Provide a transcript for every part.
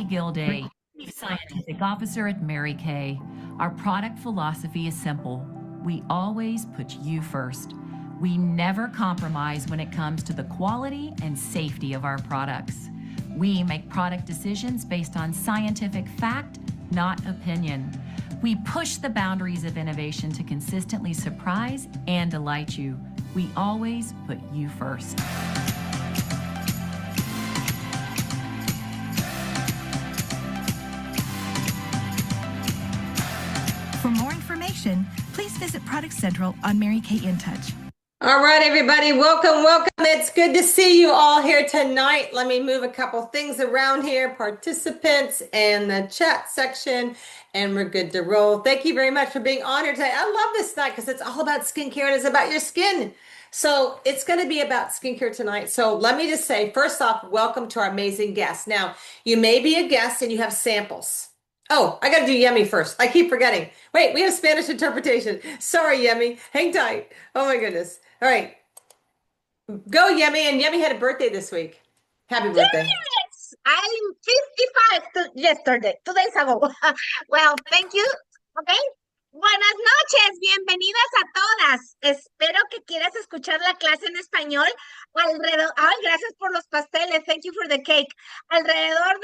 Gilday, Chief Scientific Officer at Mary Kay. Our product philosophy is simple. We always put you first. We never compromise when it comes to the quality and safety of our products. We make product decisions based on scientific fact, not opinion. We push the boundaries of innovation to consistently surprise and delight you. We always put you first. For more information, please visit Product Central on Mary Kay InTouch. All right, everybody, welcome. It's good to see you all here tonight. Let me move a couple things around here, participants and the chat section, and we're good to roll. Thank you very much for being on here today. I love this night because it's all about skincare and it's about your skin. So it's going to be about skincare tonight. So let me just say, first off, welcome to our amazing guests. Now, you may be a guest and you have samples. Oh, I got to do Yemi first. I keep forgetting. Wait, we have Spanish interpretation. Sorry, Yemi. Hang tight. Oh my goodness. All right. Go, Yemi. And Yemi had a birthday this week. Happy birthday. Yes, I'm 55 yesterday, 2 days ago. Well, thank you. Okay. Buenas noches, bienvenidas a todas. Espero que quieras escuchar la clase en español. Gracias por los pasteles. Thank you for the cake. Alrededor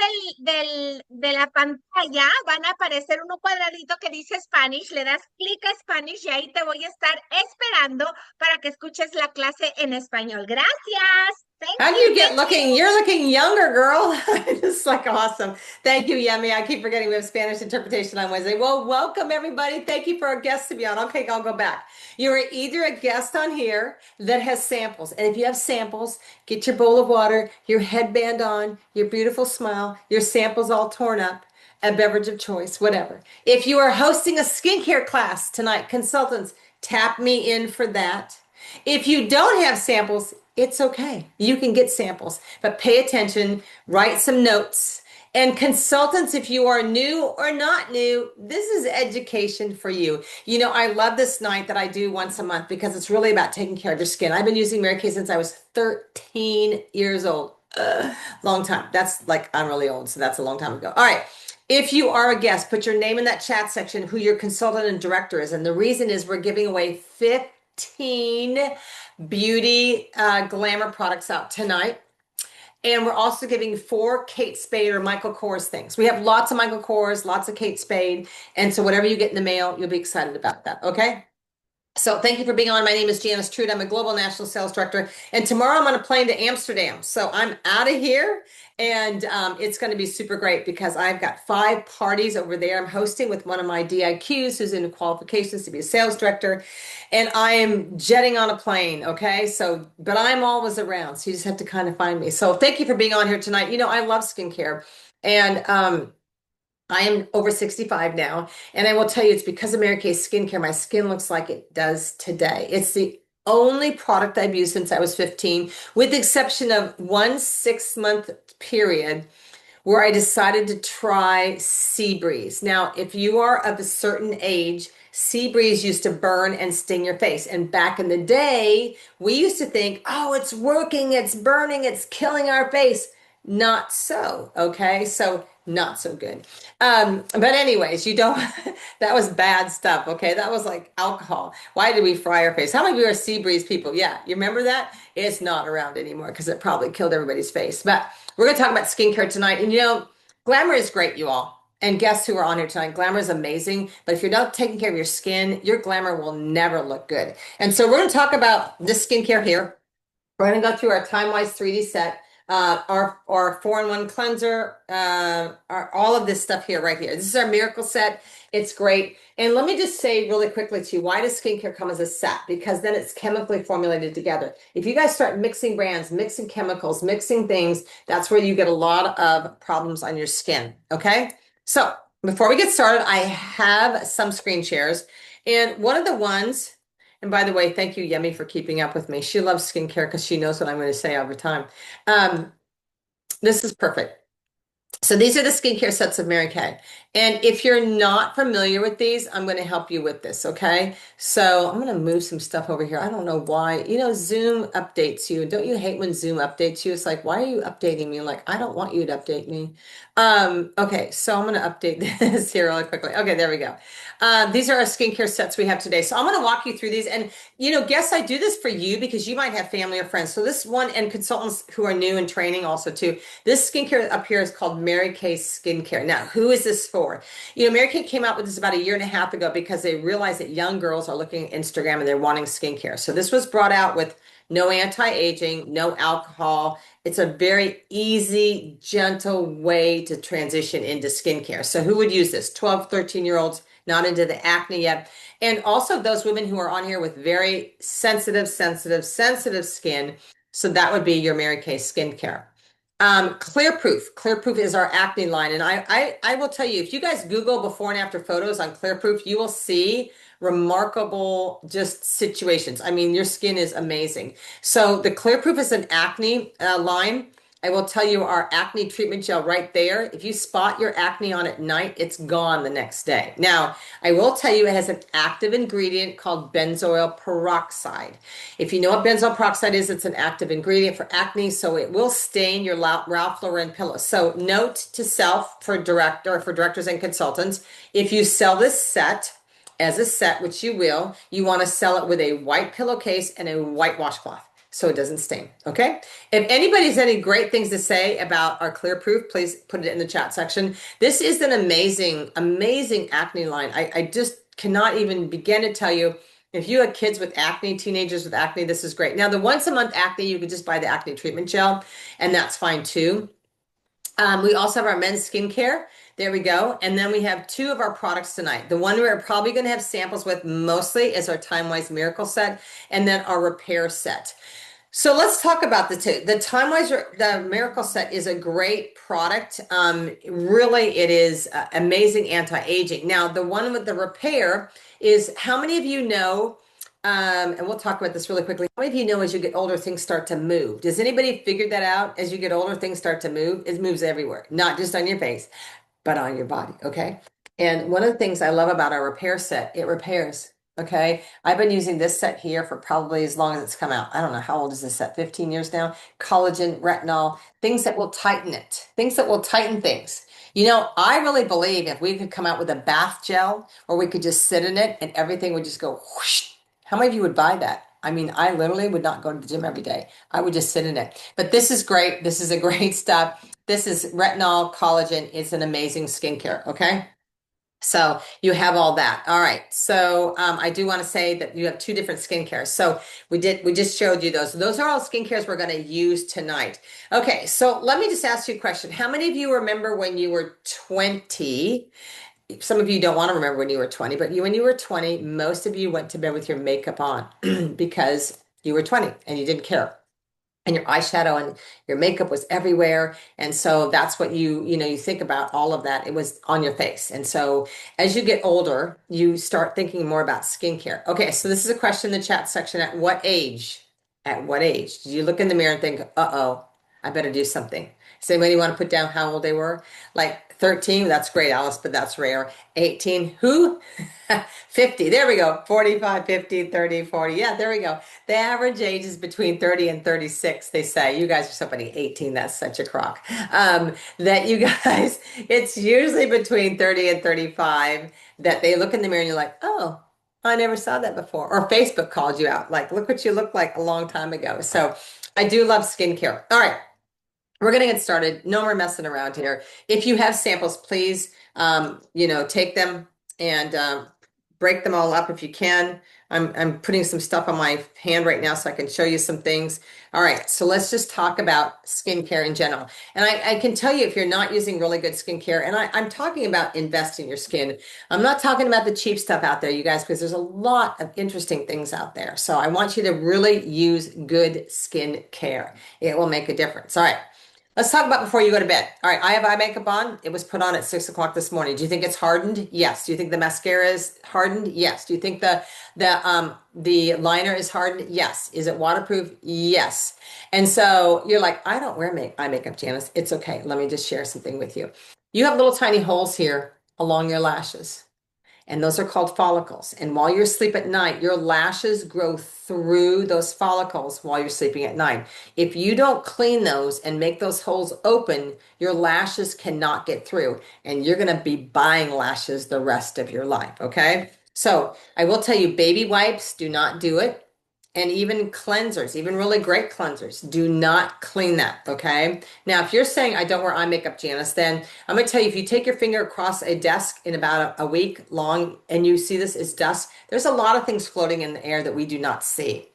de la pantalla van a aparecer un cuadradito que dice Spanish. Le das clic a Spanish y ahí te voy a estar esperando para que escuches la clase en español. Gracias. How do you get looking? You're looking younger, girl. Just like awesome. Thank you, Yemi. I keep forgetting we have Spanish interpretation on Wednesday. Well, welcome, everybody. Thank you for our guests to be on. Okay, I'll go back. You are either a guest on here that has samples. And if you have samples, get your bowl of water, your headband on, your beautiful smile, your samples all torn up, a beverage of choice, whatever. If you are hosting a skincare class tonight, consultants, tap me in for that. If you don't have samples, it's okay. You can get samples, but pay attention, write some notes. And consultants, if you are new or not new, this is education for you. You know, I love this night that I do once a month because it's really about taking care of your skin. I've been using Mary Kay since I was 13 years old. Long time. That's like, I'm really old, so that's a long time ago. All right. If you are a guest, put your name in that chat section, who your consultant and director is. And the reason is we're giving away 15 beauty glamour products out tonight. And we're also giving 4 Kate Spade or Michael Kors things. We have lots of Michael Kors, lots of Kate Spade. And so whatever you get in the mail, you'll be excited about that. Okay. So thank you for being on. My name is Janice Trude. I'm a global national sales director. And tomorrow I'm on a plane to Amsterdam. So I'm out of here. And it's going to be super great because I've got 5 parties over there I'm hosting with one of my DIQs who's in qualifications to be a sales director. And I am jetting on a plane. Okay. So, but I'm always around. So you just have to kind of find me. So thank you for being on here tonight. You know, I love skincare. And I am over 65 now, and I will tell you it's because of Mary Kay Skincare. My skin looks like it does today. It's the only product I've used since I was 15, with the exception of one 6-month period where I decided to try Sea Breeze. Now, if you are of a certain age, Sea Breeze used to burn and sting your face. And back in the day, we used to think, oh, it's working, it's burning, it's killing our face. Not so, okay? So not so good. But anyways, you don't, that was bad stuff, okay? That was like alcohol. Why did we fry our face? How many of you are Sea Breeze people? Yeah, you remember that? It's not around anymore because it probably killed everybody's face. But we're going to talk about skincare tonight. And you know, glamour is great, you all. And guess who are on here tonight? Glamour is amazing. But if you're not taking care of your skin, your glamour will never look good. And so we're going to talk about this skincare here. We're going to go through our Time-Wise 3D set. Our 4-in-1 cleanser, all of this stuff here, right here. This is our miracle set. It's great. And let me just say really quickly to you, why does skincare come as a set? Because then it's chemically formulated together. If you guys start mixing brands, mixing chemicals, mixing things, that's where you get a lot of problems on your skin. Okay. So before we get started, I have some screen shares. And one of the ones, and by the way, thank you, Yemi, for keeping up with me. She loves skincare because she knows what I'm going to say over time. This is perfect. So these are the skincare sets of Mary Kay. And if you're not familiar with these, I'm going to help you with this, okay? So I'm going to move some stuff over here. I don't know why. You know, Zoom updates you. Don't you hate when Zoom updates you? It's like, why are you updating me? Like, I don't want you to update me. Okay, so I'm going to update this here really quickly. Okay, there we go. These are our skincare sets we have today. So I'm going to walk you through these. And, you know, guess I do this for you because you might have family or friends. So this one, and consultants who are new in training also too. This skincare up here is called Mary Kay Skincare. Now, who is this for? You know, Mary Kay came out with this about a year and a half ago because they realized that young girls are looking at Instagram and they're wanting skincare. So this was brought out with no anti-aging, no alcohol. It's a very easy, gentle way to transition into skincare. So who would use this? 12, 13-year-olds, not into the acne yet. And also those women who are on here with very sensitive skin. So that would be your Mary Kay skincare. Clearproof. Clearproof is our acne line. And I will tell you, if you guys Google before and after photos on Clearproof, you will see remarkable just situations. I mean, your skin is amazing. So the Clearproof is an acne line. I will tell you our acne treatment gel right there. If you spot your acne on at night, it's gone the next day. Now, I will tell you it has an active ingredient called benzoyl peroxide. If you know what benzoyl peroxide is, it's an active ingredient for acne, so it will stain your Ralph Lauren pillows. So note to self for directors and consultants, if you sell this set as a set, which you will, you want to sell it with a white pillowcase and a white washcloth so it doesn't stain. Okay. If anybody has any great things to say about our Clearproof, please put it in the chat section. This is an amazing acne line. I just cannot even begin to tell you. If you have kids with acne, teenagers with acne, this is great. Now, the once a month acne, you could just buy the acne treatment gel, and that's fine too. We also have our men's skincare. There we go. And then we have two of our products tonight. The one we're probably going to have samples with mostly is our Timewise Miracle Set, and then our Repair Set. So let's talk about the two. The the Miracle Set is a great product. Really, it is amazing anti-aging. Now, the one with the Repair is, how many of you know, and we'll talk about this really quickly. How many of you know as you get older, things start to move? Does anybody figure that out? As you get older, things start to move. It moves everywhere, not just on your face, but on your body. Okay. And one of the things I love about our Repair Set, it repairs. Okay. I've been using this set here for probably as long as it's come out. I don't know, how old is this set? 15 years now. Collagen, retinol, things that will tighten it, things that will tighten things. You know, I really believe if we could come out with a bath gel where we could just sit in it and everything would just go whoosh. How many of you would buy that? I mean, I literally would not go to the gym every day. I would just sit in it. But this is great. This is a great stuff. This is retinol, collagen. It's an amazing skincare. Okay. So you have all that. All right. So I do want to say that you have two different skincare. So we just showed you those. Those are all skincares we're going to use tonight. Okay. So let me just ask you a question. How many of you remember when you were 20? Some of you don't want to remember when you were 20, but when you were 20, most of you went to bed with your makeup on because you were 20 and you didn't care. And your eyeshadow and your makeup was everywhere. And so that's what you think about all of that. It was on your face. And so as you get older, you start thinking more about skincare. Okay, so this is a question in the chat section. At what age? At what age did you look in the mirror and think, uh-oh, I better do something? Does anybody want to put down how old they were? Like 13, that's great, Alice, but that's rare. 18, who? 50, there we go. 45, 50, 30, 40. Yeah, there we go. The average age is between 30 and 36, they say. You guys are so funny. 18, that's such a crock. That you guys, it's usually between 30 and 35 that they look in the mirror and you're like, oh, I never saw that before. Or Facebook called you out. Like, look what you looked like a long time ago. So I do love skincare. All right. We're going to get started. No more messing around here. If you have samples, please, take them and break them all up if you can. I'm putting some stuff on my hand right now so I can show you some things. All right, so let's just talk about skincare in general. And I can tell you if you're not using really good skincare, and I'm talking about investing in your skin. I'm not talking about the cheap stuff out there, you guys, because there's a lot of interesting things out there. So I want you to really use good skin care. It will make a difference. All right. Let's talk about before you go to bed. All right, I have eye makeup on. It was put on at 6 o'clock this morning. Do you think it's hardened? Yes. Do you think the mascara is hardened? Yes. Do you think the liner is hardened? Yes. Is it waterproof? Yes. And so you're like, I don't wear eye makeup, Janice. It's okay. Let me just share something with you. You have little tiny holes here along your lashes. And those are called follicles. And while you're asleep at night, your lashes grow through those follicles while you're sleeping at night. If you don't clean those and make those holes open, your lashes cannot get through, and you're going to be buying lashes the rest of your life. Okay. So I will tell you, baby wipes, do not do it. And even cleansers, even really great cleansers, do not clean that. Okay. Now, if you're saying I don't wear eye makeup, Janice, then I'm going to tell you, if you take your finger across a desk in about a week long and you see this is dust, there's a lot of things floating in the air that we do not see.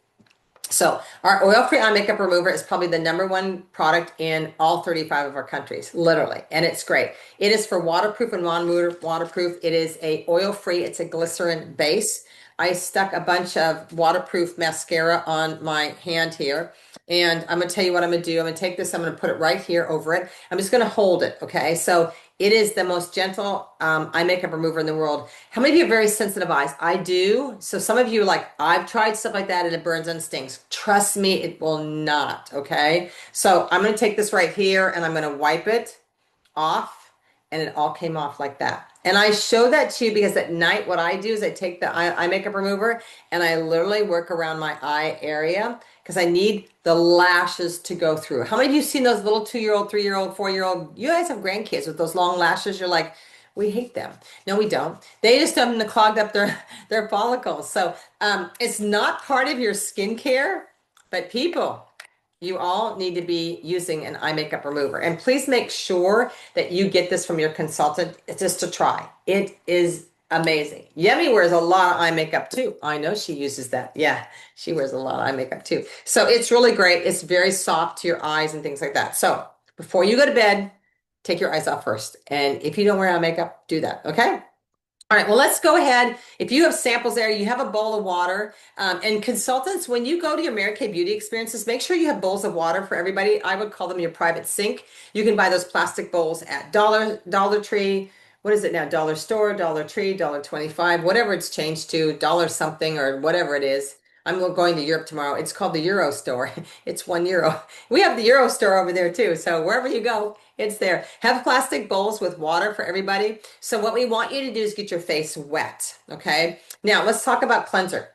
So our oil-free eye makeup remover is probably the #1 product in all 35 of our countries, literally, and it's great. It is for waterproof and non-waterproof. It is a oil-free, it's a glycerin base. I stuck a bunch of waterproof mascara on my hand here. And I'm going to tell you what I'm going to do. I'm going to take this, I'm going to put it right here over it. I'm just going to hold it, okay? So it is the most gentle eye makeup remover in the world. How many of you have very sensitive eyes? I do. So some of you are like, I've tried stuff like that and it burns and stings. Trust me, it will not, okay? So I'm going to take this right here and I'm going to wipe it off, and it all came off like that. And I show that to you because at night, what I do is I take the eye makeup remover and I literally work around my eye area because I need the lashes to go through. How many of you seen those little 2-year-old, 3-year-old, 4-year-old? You guys have grandkids with those long lashes. You're like, we hate them. No, we don't. They just have them clogged up their follicles. So it's not part of your skincare, but people, you all need to be using an eye makeup remover. And please make sure that you get this from your consultant just to try. It is amazing. Yemi wears a lot of eye makeup too. I know she uses that. Yeah, she wears a lot of eye makeup too. So it's really great. It's very soft to your eyes and things like that. So before you go to bed, take your eyes off first. And if you don't wear eye makeup, do that. Okay? All right, well, let's go ahead. If you have samples there, you have a bowl of water. And consultants, when you go to your Mary Kay Beauty experiences, make sure you have bowls of water for everybody. I would call them your private sink. You can buy those plastic bowls at Dollar Tree. What is it now? Dollar Store, Dollar Tree, $1.25, whatever it's changed to, dollar something or whatever it is. I'm going to Europe tomorrow. It's called the Euro Store. It's €1. We have the Euro Store over there too. So wherever you go, it's there. Have plastic bowls with water for everybody. So what we want you to do is get your face wet. Okay. Now let's talk about cleanser.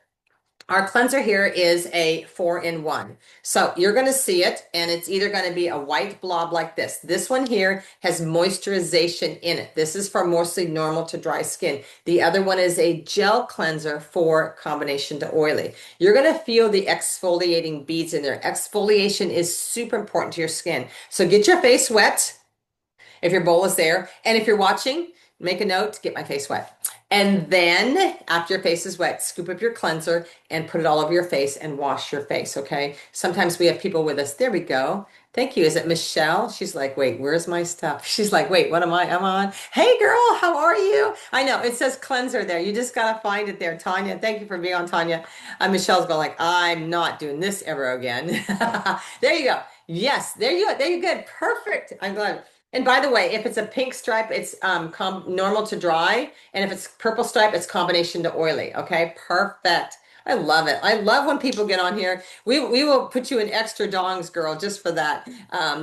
Our cleanser here is a 4-in-1. So you're going to see it, and it's either going to be a white blob like this. This one here has moisturization in it. This is for mostly normal to dry skin. The other one is a gel cleanser for combination to oily. You're going to feel the exfoliating beads in there. Exfoliation is super important to your skin. So get your face wet if your bowl is there. And if you're watching, make a note to get my face wet. And then after your face is wet, scoop up your cleanser and put it all over your face and wash your face, okay? Sometimes we have people with us. There we go. Thank you. Is it Michelle? She's like, wait, where's my stuff? She's like, wait, what am I? I'm on. Hey, girl, how are you? I know, it says cleanser there. You just got to find it there. Tanya, thank you for being on, Tanya. Michelle's going like, I'm not doing this ever again. There you go. Yes, there you go. There you go. Perfect. I'm glad. And by the way, if it's a pink stripe, it's normal to dry. And if it's purple stripe, it's combination to oily. Okay, perfect. I love it. I love when people get on here. We will put you in extra dongs, girl, just for that.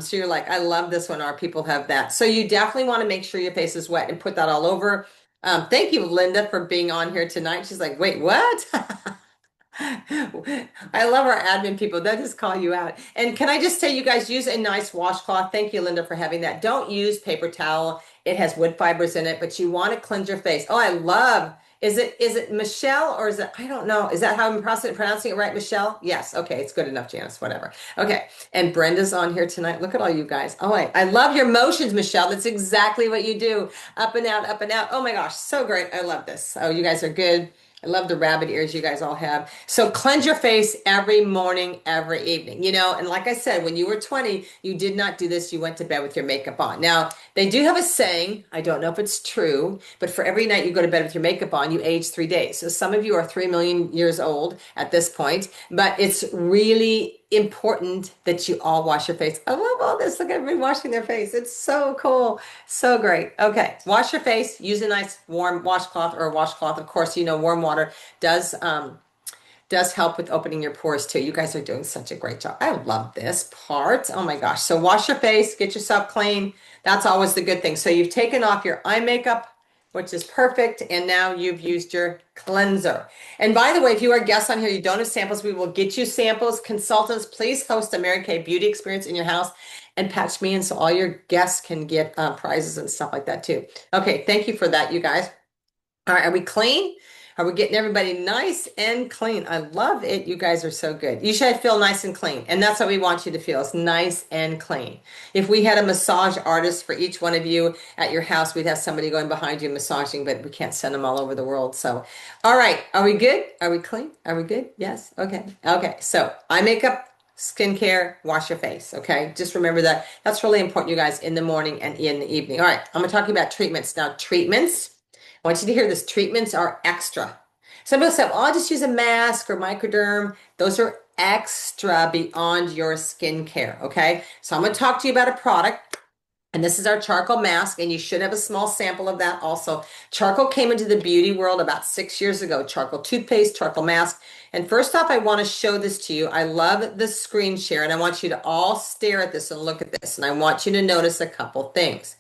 So you're like, I love this when our people have that. So you definitely want to make sure your face is wet and put that all over. Thank you, Linda, for being on here tonight. She's like, wait, what? I love our admin people. They'll just call you out. And can I just say, you guys use a nice washcloth. Thank you, Linda, for having that. Don't use paper towel. It has wood fibers in it, but you want to cleanse your face. Oh, I love. Is it Michelle or is it, I don't know. Is that how I'm pronouncing it right, Michelle? Yes. Okay. It's good enough, Janice, whatever. Okay. And Brenda's on here tonight. Look at all you guys. Oh, I love your motions, Michelle. That's exactly what you do. Up and out, up and out. Oh my gosh. So great. I love this. Oh, you guys are good. I love the rabbit ears you guys all have. So cleanse your face every morning, every evening, and like I said, when you were 20, you did not do this. You went to bed with your makeup on. Now, they do have a saying, I don't know if it's true, but for every night you go to bed with your makeup on, you age 3 days. So some of you are 3 million years old at this point, but it's really important that you all wash your face. I love all this. Look at everybody washing their face. It's so cool. So great. Okay. Wash your face. Use a nice warm washcloth or a washcloth. Of course, you know, warm water does help with opening your pores too. You guys are doing such a great job. I love this part. Oh my gosh. So wash your face, get yourself clean. That's always the good thing. So you've taken off your eye makeup, which is perfect. And now you've used your cleanser. And by the way, if you are guests on here, you don't have samples, we will get you samples. Consultants, please host a Mary Kay beauty experience in your house and patch me in so all your guests can get prizes and stuff like that too. Okay, thank you for that, you guys. All right, are we clean? Are we getting everybody nice and clean? I love it. You guys are so good. You should feel nice and clean. And that's what we want you to feel. It's nice and clean. If we had a massage artist for each one of you at your house, we'd have somebody going behind you massaging, but we can't send them all over the world. So, all right. Are we good? Are we clean? Are we good? Yes. Okay. Okay. So eye makeup, skincare, wash your face. Okay. Just remember that. That's really important, you guys, in the morning and in the evening. All right. I'm going to talk about treatments. Now, treatments. I want you to hear this. Treatments are extra. Some people say, well, I'll just use a mask or microderm. Those are extra beyond your skincare, okay? So I'm going to talk to you about a product, and this is our charcoal mask, and you should have a small sample of that also. Charcoal came into the beauty world about 6 years ago. Charcoal toothpaste, charcoal mask. And first off, I want to show this to you. I love the screen share, and I want you to all stare at this and look at this, and I want you to notice a couple things.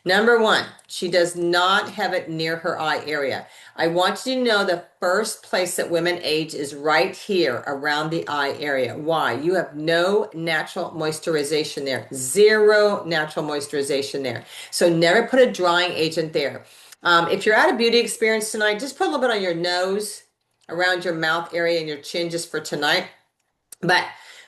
Number one, she does not have it near her eye area. I want you to know the first place that women age is right here around the eye area. Why? You have no natural moisturization there. Zero natural moisturization there. So never put a drying agent there. If you're at a beauty experience tonight, just put a little bit on your nose, around your mouth area and your chin just for tonight. But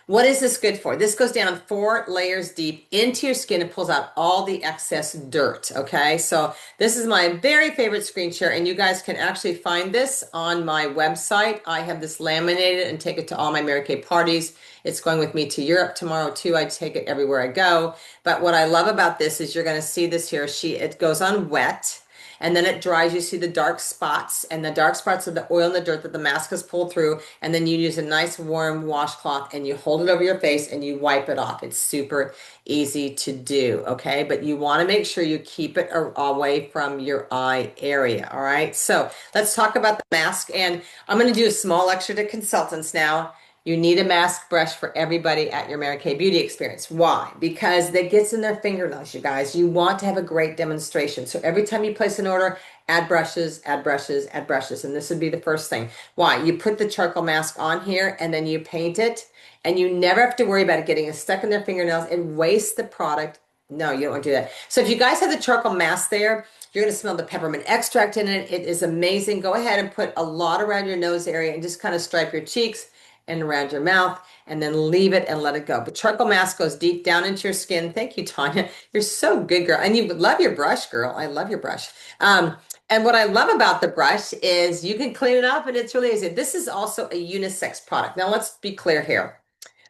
what is this good for? This goes down 4 layers deep into your skin and pulls out all the excess dirt, okay? So this is my very favorite screen share, and you guys can actually find this on my website. I have this laminated and take it to all my Mary Kay parties. It's going with me to Europe tomorrow too. I take it everywhere I go. But what I love about this is you're going to see this here. It goes on wet. And then it dries. You see the dark spots, and the dark spots are the oil and the dirt that the mask has pulled through. And then you use a nice warm washcloth and you hold it over your face and you wipe it off. It's super easy to do, okay? But you want to make sure you keep it away from your eye area, all right? So let's talk about the mask. And I'm going to do a small lecture to consultants now. You need a mask brush for everybody at your Mary Kay beauty experience. Why? Because that gets in their fingernails, you guys. You want to have a great demonstration. So every time you place an order, add brushes, add brushes, add brushes. And this would be the first thing. Why? You put the charcoal mask on here and then you paint it, and you never have to worry about it getting stuck in their fingernails and waste the product. No, you don't want to do that. So if you guys have the charcoal mask there, you're going to smell the peppermint extract in it. It is amazing. Go ahead and put a lot around your nose area and just kind of stripe your cheeks and around your mouth, and then leave it and let it go. But charcoal mask goes deep down into your skin. Thank you, Tanya. You're so good, girl. And you love your brush, girl. I love your brush. And what I love about the brush is you can clean it up, and it's really easy. This is also a unisex product. Now, let's be clear here.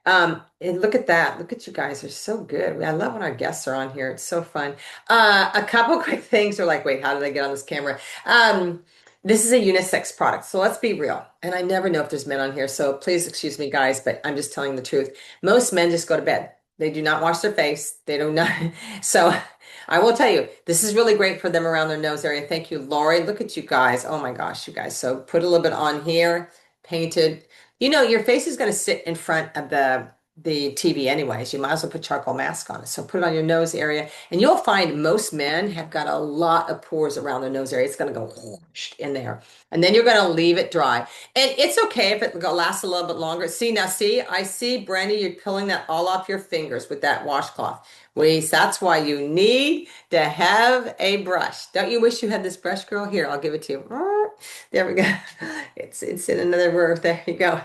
And look at that. Look at you guys. They're so good. I love when our guests are on here. It's so fun. A couple quick things are like, wait, how did I get on this camera? This is a unisex product, so let's be real. And I never know if there's men on here, so please excuse me, guys, but I'm just telling the truth. Most men just go to bed. They do not wash their face. They do not. So I will tell you, this is really great for them around their nose area. Thank you, Lori. Look at you guys. Oh my gosh, you guys. So put a little bit on here, painted. You know, your face is going to sit in front of the TV anyways. You might as well put charcoal mask on it. So put it on your nose area, and you'll find most men have got a lot of pores around their nose area. It's going to go in there, and then you're going to leave it dry. And it's okay if it lasts a little bit longer. I see, Brandy, you're pulling that all off your fingers with that washcloth. That's why you need to have a brush. Don't you wish you had this brush, girl? Here, I'll give it to you. There we go. It's in another word. There you go.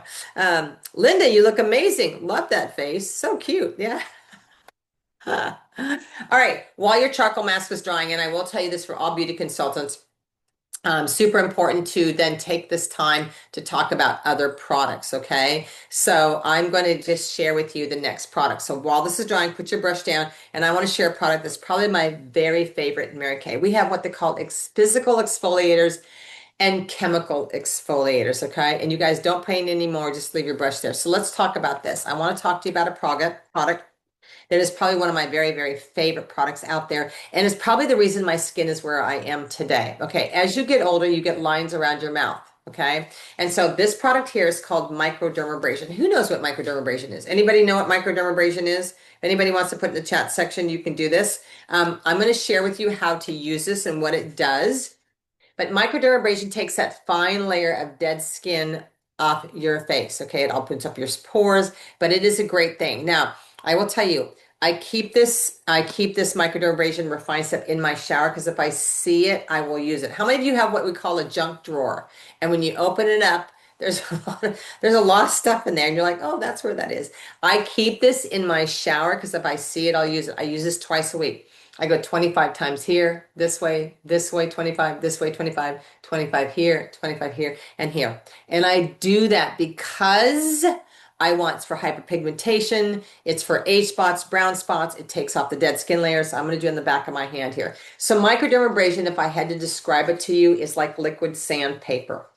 Linda, you look amazing. Love that face. So cute. Yeah. All right. While your charcoal mask is drying, and I will tell you this for all beauty consultants, super important to then take this time to talk about other products, okay? So I'm going to just share with you the next product. So while this is drying, put your brush down, and I want to share a product that's probably my very favorite in Mary Kay. We have what they call physical exfoliators, and chemical exfoliators, okay? And you guys don't paint anymore, just leave your brush there. So let's talk about this. I want to talk to you about a product that is probably one of my very, very favorite products out there. And it's probably the reason my skin is where I am today. Okay, as you get older, you get lines around your mouth. Okay, and so this product here is called microdermabrasion. Who knows what microdermabrasion is? Anybody know what microdermabrasion is? If anybody wants to put in the chat section, you can do this. I'm going to share with you how to use this and what it does. But microdermabrasion takes that fine layer of dead skin off your face. Okay, it opens up your pores, but it is a great thing. Now, I will tell you, I keep this microdermabrasion refined step in my shower because if I see it, I will use it. How many of you have what we call a junk drawer? And when you open it up, there's a lot of stuff in there, and you're like, oh, that's where that is. I keep this in my shower because if I see it, I'll use it. I use this twice a week. I go 25 times here, this way, 25, this way, 25, 25 here, 25 here, and here. And I do that because I want it's for hyperpigmentation, it's for age spots, brown spots, it takes off the dead skin layers. So I'm going to do it in the back of my hand here. So microdermabrasion, if I had to describe it to you, is like liquid sandpaper.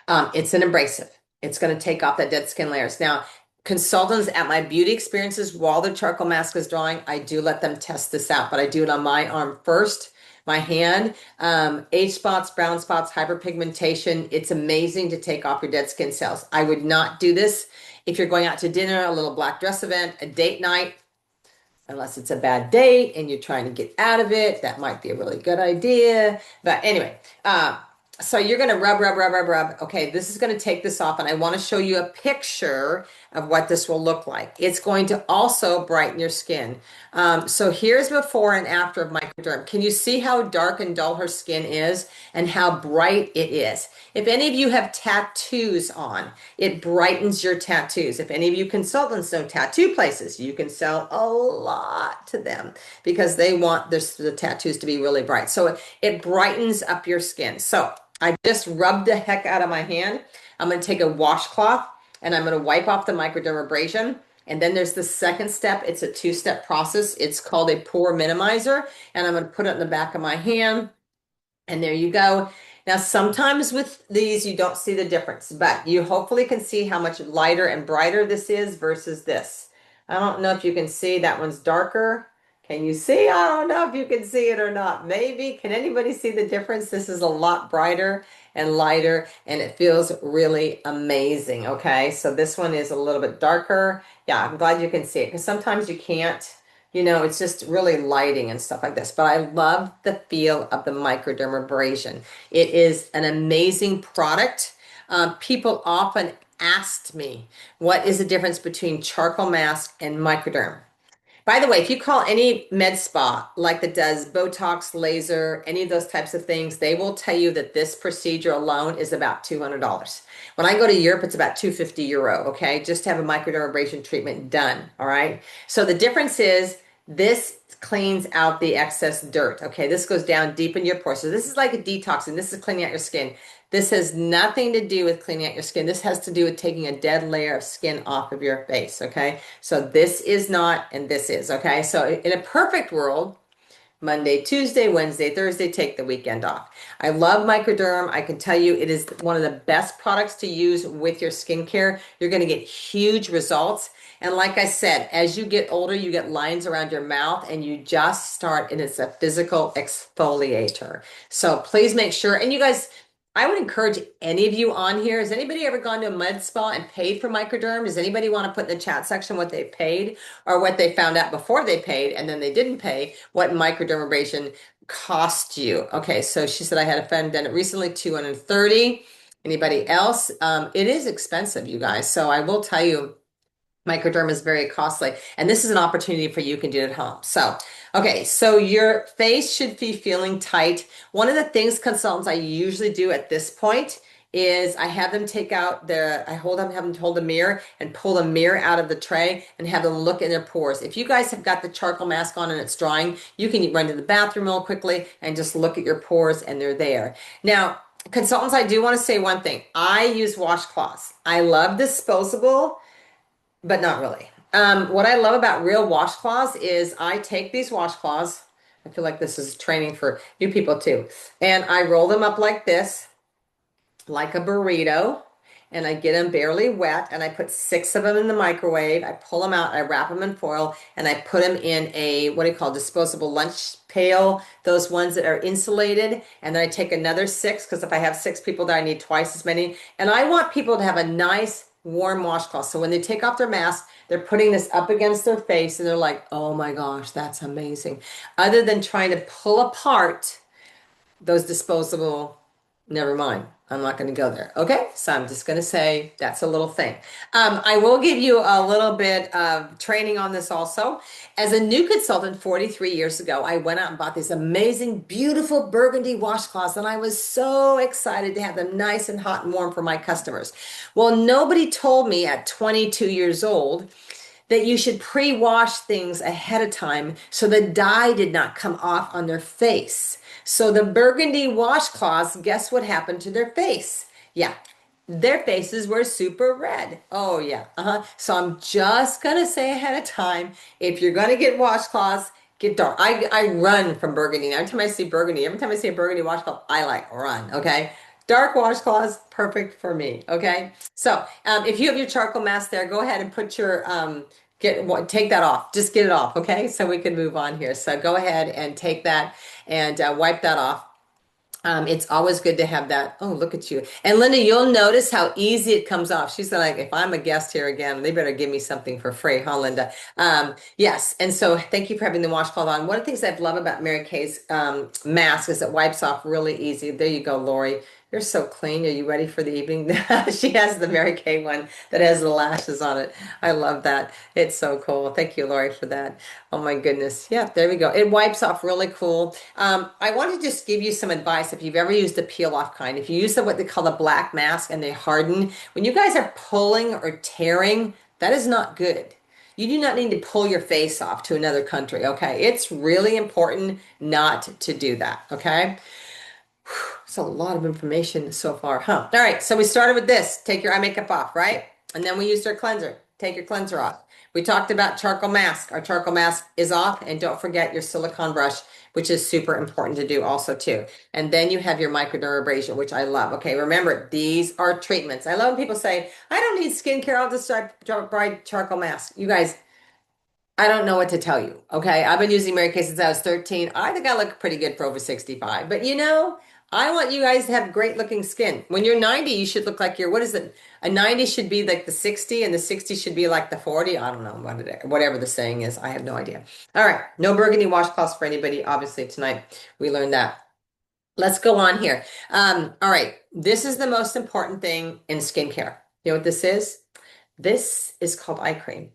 It's an abrasive. It's going to take off that dead skin layers. Now, consultants at my beauty experiences, while the charcoal mask is drying, I do let them test this out, but I do it on my arm first, my hand. Age spots, brown spots, hyperpigmentation. It's amazing to take off your dead skin cells. I would not do this if you're going out to dinner, a little black dress event, a date night, unless it's a bad date and you're trying to get out of it. That might be a really good idea. But anyway, so you're going to rub. Okay, this is going to take this off, and I want to show you a picture of what this will look like. It's going to also brighten your skin. So here's before and after of microderm. Can you see how dark and dull her skin is and how bright it is? If any of you have tattoos on, it brightens your tattoos. If any of you consultants know tattoo places, you can sell a lot to them because they want the tattoos to be really bright. So it brightens up your skin. So I just rubbed the heck out of my hand. I'm going to take a washcloth and I'm going to wipe off the microdermabrasion. And then there's the second step. It's a two-step process. It's called a pore minimizer. And I'm going to put it in the back of my hand. And there you go. Now, sometimes with these, you don't see the difference, but you hopefully can see how much lighter and brighter this is versus this. I don't know if you can see that one's darker. Can you see? I don't know if you can see it or not. Maybe. Can anybody see the difference? This is a lot brighter and lighter, and it feels really amazing. Okay, so this one is a little bit darker. Yeah, I'm glad you can see it because sometimes you can't. You know, it's just really lighting and stuff like this. But I love the feel of the microdermabrasion. It is an amazing product. People often asked me, what is the difference between charcoal mask and microderm? By the way, if you call any med spa like that does Botox, laser, any of those types of things, they will tell you that this procedure alone is about $200. When I go to Europe, it's about €250, okay, just to have a microdermabrasion treatment done, all right? So the difference is this cleans out the excess dirt, okay? This goes down deep in your pores. So this is like a detoxing. This is cleaning out your skin. This has nothing to do with cleaning out your skin. This has to do with taking a dead layer of skin off of your face, okay? So this is not, and this is, okay? So in a perfect world, Monday, Tuesday, Wednesday, Thursday, take the weekend off. I love Microderm. I can tell you it is one of the best products to use with your skincare. You're going to get huge results. And like I said, as you get older, you get lines around your mouth and you just start, and it's a physical exfoliator. So please make sure, and you guys, I would encourage any of you on here. Has anybody ever gone to a med spa and paid for Microderm? Does anybody want to put in the chat section what they paid or what they found out before they paid and then they didn't pay, what microdermabrasion cost you? Okay, so she said I had a friend done it recently, $230. Anybody else? It is expensive, you guys. So I will tell you, Microderm is very costly, and this is an opportunity for you can do it at home. So, okay, so your face should be feeling tight. One of the things consultants I usually do at this point is I have them take out have them hold the mirror and pull the mirror out of the tray and have them look in their pores. If you guys have got the charcoal mask on and it's drying, you can run to the bathroom real quickly and just look at your pores and they're there. Now, consultants, I do want to say one thing. I use washcloths. I love disposable, but not really. What I love about real washcloths is I take these washcloths, I feel like this is training for you people too. And I roll them up like this, like a burrito, and I get them barely wet, and I put 6 of them in the microwave. I pull them out, I wrap them in foil, and I put them in a, what do you call, disposable lunch pail, those ones that are insulated. And then I take another 6, because if I have 6 people there, I need twice as many. And I want people to have a nice warm washcloth. So when they take off their mask, they're putting this up against their face and they're like, oh my gosh, that's amazing. Other than trying to pull apart those disposable, never mind. I'm not going to go there. Okay. So I'm just going to say that's a little thing. I will give you a little bit of training on this also. As a new consultant 43 years ago, I went out and bought these amazing, beautiful burgundy washcloths, and I was so excited to have them nice and hot and warm for my customers. Well, nobody told me at 22 years old that you should pre-wash things ahead of time so the dye did not come off on their face. So the burgundy washcloths, guess what happened to their face? Yeah, their faces were super red. Oh yeah, So I'm just gonna say ahead of time, if you're gonna get washcloths, get dark. I run from burgundy. Every time I see burgundy, every time I see a burgundy washcloth, I like run, okay? Dark washcloths, perfect for me, okay? So if you have your charcoal mask there, go ahead and put your, take that off. Just get it off, okay? So we can move on here. So go ahead and take that and wipe that off. It's always good to have that. Oh, look at you. And Linda, you'll notice how easy it comes off. She's like, if I'm a guest here again, they better give me something for free, huh, Linda? Yes. And so thank you for having the washcloth on. One of the things I love about Mary Kay's mask is it wipes off really easy. There you go, Lori. You're so clean. Are you ready for the evening? She has the Mary Kay one that has the lashes on it. I love that. It's so cool. Thank you, Lori, for that. Oh my goodness. Yeah, there we go. It wipes off really cool. I want to just give you some advice if you've ever used the peel off kind. If you use what they call the black mask and they harden, when you guys are pulling or tearing, that is not good. You do not need to pull your face off to another country, okay? It's really important not to do that, okay? It's a lot of information so far, huh? All right, so we started with this. Take your eye makeup off, right? And then we used our cleanser. Take your cleanser off. We talked about charcoal mask. Our charcoal mask is off, and don't forget your silicone brush, which is super important to do also too. And then you have your microdermabrasion, which I love. Okay, remember, these are treatments. I love when people say, I don't need skincare, I'll just try charcoal mask. You guys, I don't know what to tell you. Okay, I've been using Mary Kay since I was 13. I think I look pretty good for over 65. But you know, I want you guys to have great looking skin. When you're 90, you should look like you're, what is it? A 90 should be like the 60 and the 60 should be like the 40. I don't know whatever the saying is. I have no idea. All right. No burgundy washcloths for anybody. Obviously tonight we learned that. Let's go on here. All right. This is the most important thing in skincare. You know what this is? This is called eye cream.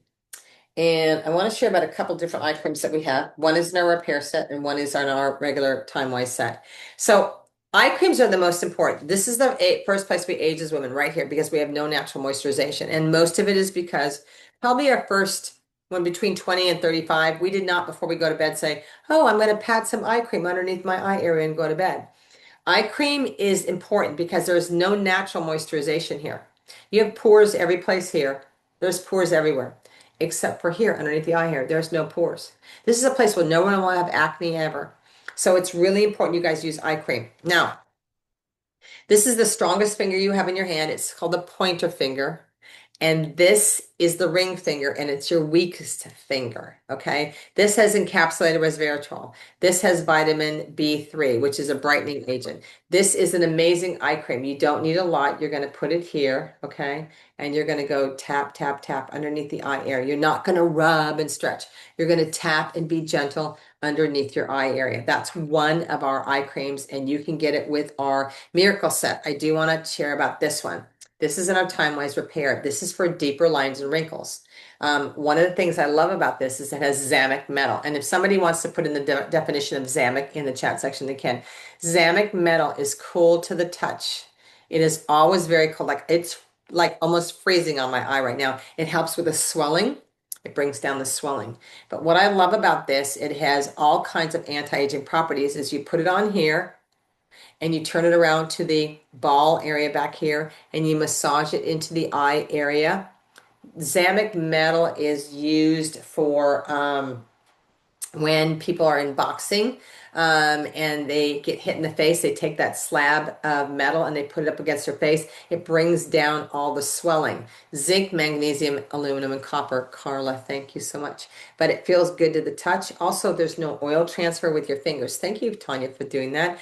And I want to share about a couple different eye creams that we have. One is in our repair set and one is on our regular time-wise set. So eye creams are the most important. This is the first place we age as women right here because we have no natural moisturization. And most of it is because probably our first one between 20 and 35, we did not before we go to bed say, oh, I'm going to pat some eye cream underneath my eye area and go to bed. Eye cream is important because there's no natural moisturization here. You have pores every place here. There's pores everywhere except for here underneath the eye hair. There's no pores. This is a place where no one will have acne ever. So it's really important you guys use eye cream. Now, this is the strongest finger you have in your hand. It's called the pointer finger. And this is the ring finger, and it's your weakest finger, okay? This has encapsulated resveratrol. This has vitamin B3, which is a brightening agent. This is an amazing eye cream. You don't need a lot. You're going to put it here, okay? And you're going to go tap, tap, tap underneath the eye area. You're not going to rub and stretch. You're going to tap and be gentle underneath your eye area. That's one of our eye creams, and you can get it with our Miracle Set. I do want to share about this one. This is in our time-wise repair. This is for deeper lines and wrinkles. One of the things I love about this is it has Zamic metal. And if somebody wants to put in the definition of Zamic in the chat section, they can. Zamic metal is cool to the touch. It is always very cool. Like it's like almost freezing on my eye right now. It helps with the swelling. It brings down the swelling. But what I love about this, it has all kinds of anti-aging properties. Is you put it on here, and you turn it around to the ball area back here and you massage it into the eye area. Zamic metal is used for when people are in boxing and they get hit in the face, they take that slab of metal and they put it up against their face. It brings down all the swelling. Zinc, magnesium, aluminum, and copper. Carla, thank you so much. But it feels good to the touch. Also, there's no oil transfer with your fingers. Thank you, Tanya, for doing that.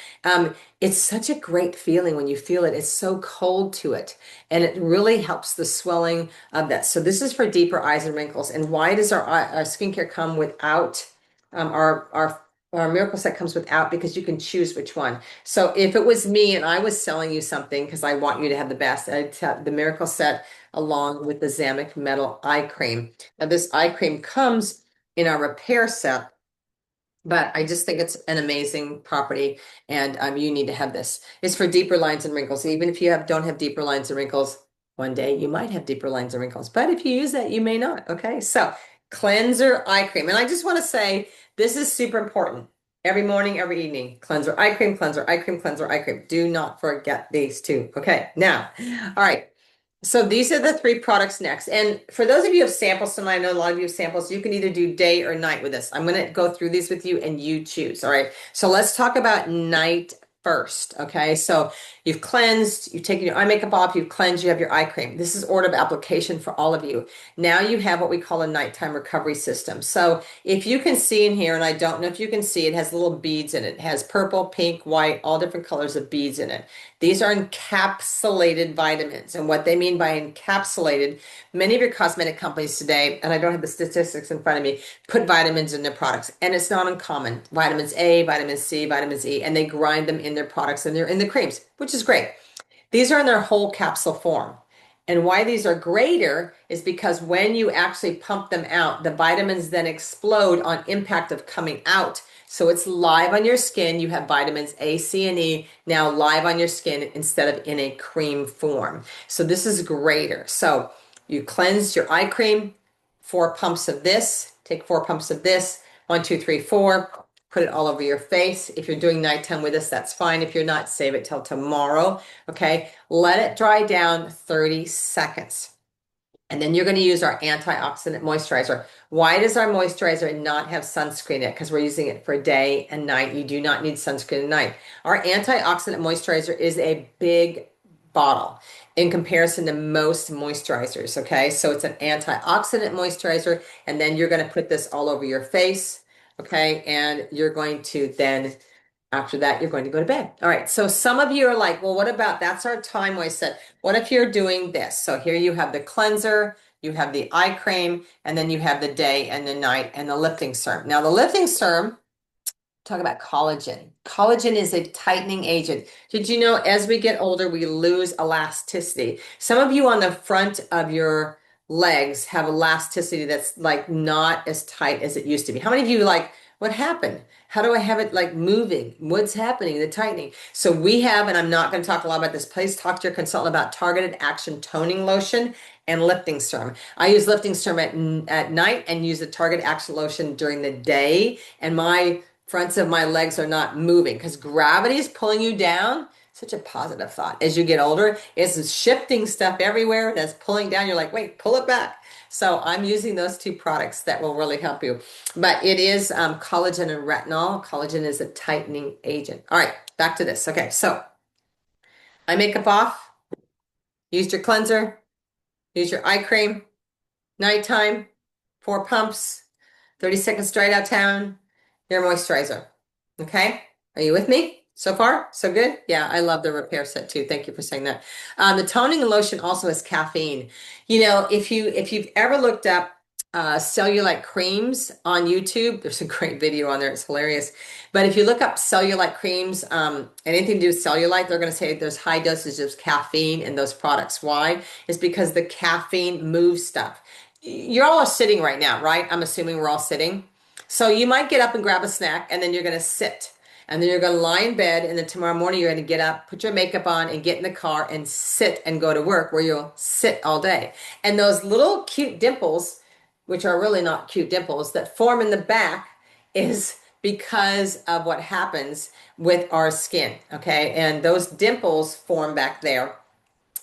It's such a great feeling when you feel it. It's so cold to it, and it really helps the swelling of that. So this is for deeper eyes and wrinkles. And why does our skincare come without our miracle set comes without, because you can choose which one. So if it was me and I was selling you something because I want you to have the best, I'd have the miracle set along with the Zamek Metal Eye Cream. Now this eye cream comes in our repair set, but I just think it's an amazing property, and you need to have this. It's for deeper lines and wrinkles. Even if you don't have deeper lines and wrinkles, one day you might have deeper lines and wrinkles, but if you use that, you may not. Okay, so cleanser eye cream, and I just want to say this is super important. Every morning, every evening, cleanser eye cream, cleanser eye cream, cleanser eye cream. Do not forget these two. Okay, now, all right. So these are the 3 products next. And for those of you who have samples tonight, I know a lot of you have samples, you can either do day or night with this. I'm going to go through these with you and you choose. All right. So let's talk about night first. Okay. So you've cleansed, you've taken your eye makeup off, you've cleansed, you have your eye cream. This is order of application for all of you. Now you have what we call a nighttime recovery system. So if you can see in here, and I don't know if you can see, it has little beads in it. It has purple, pink, white, all different colors of beads in it. These are encapsulated vitamins. And what they mean by encapsulated, many of your cosmetic companies today, and I don't have the statistics in front of me, put vitamins in their products. And it's not uncommon. Vitamins A, vitamin C, vitamins E, and they grind them in their products and they're in the creams, which is great. These are in their whole capsule form. And why these are greater is because when you actually pump them out, the vitamins then explode on impact of coming out. So it's live on your skin. You have vitamins A, C, and E now live on your skin instead of in a cream form. So this is greater. So you cleanse your eye cream, 4 pumps of this, take 4 pumps of this, 1, 2, 3, 4, put it all over your face. If you're doing nighttime with us, that's fine. If you're not, save it till tomorrow. Okay. Let it dry down 30 seconds. And then you're going to use our antioxidant moisturizer. Why does our moisturizer not have sunscreen in it? Because we're using it for day and night. You do not need sunscreen at night. Our antioxidant moisturizer is a big bottle in comparison to most moisturizers. Okay. So it's an antioxidant moisturizer. And then you're going to put this all over your face. Okay. And you're going to then, after that, you're going to go to bed. All right. So some of you are like, well, what about, that's our time wasted. What if you're doing this? So here you have the cleanser, you have the eye cream, and then you have the day and the night and the lifting serum. Now the lifting serum, talk about collagen. Collagen is a tightening agent. Did you know as we get older, we lose elasticity? Some of you on the front of your legs have elasticity that's like not as tight as it used to be. How many of you like, what happened? How do I have it like moving? What's happening? The tightening. So we have, and I'm not going to talk a lot about this, please talk to your consultant about targeted action toning lotion and lifting serum. I use lifting serum at night and use the target action lotion during the day. And my fronts of my legs are not moving because gravity is pulling you down. Such a positive thought. As you get older, it's shifting stuff everywhere that's pulling down. You're like, wait, pull it back. So I'm using those 2 products that will really help you. But it is collagen and retinol. Collagen is a tightening agent. All right, back to this. Okay, so eye makeup off. Used your cleanser. Use your eye cream. Nighttime. 4 pumps. 30 seconds straight out town. Your moisturizer. Okay, are you with me? So far, so good? Yeah, I love the repair set too. Thank you for saying that. The toning lotion also has caffeine. You know, if you've ever looked up cellulite creams on YouTube, there's a great video on there. It's hilarious. But if you look up cellulite creams, anything to do with cellulite, they're going to say there's high dosages of caffeine in those products. Why? It's because the caffeine moves stuff. You're all sitting right now, right? I'm assuming we're all sitting. So you might get up and grab a snack and then you're going to sit. And then you're going to lie in bed, and then tomorrow morning you're going to get up, put your makeup on, and get in the car and sit and go to work where you'll sit all day. And those little cute dimples, which are really not cute dimples, that form in the back is because of what happens with our skin, okay? And those dimples form back there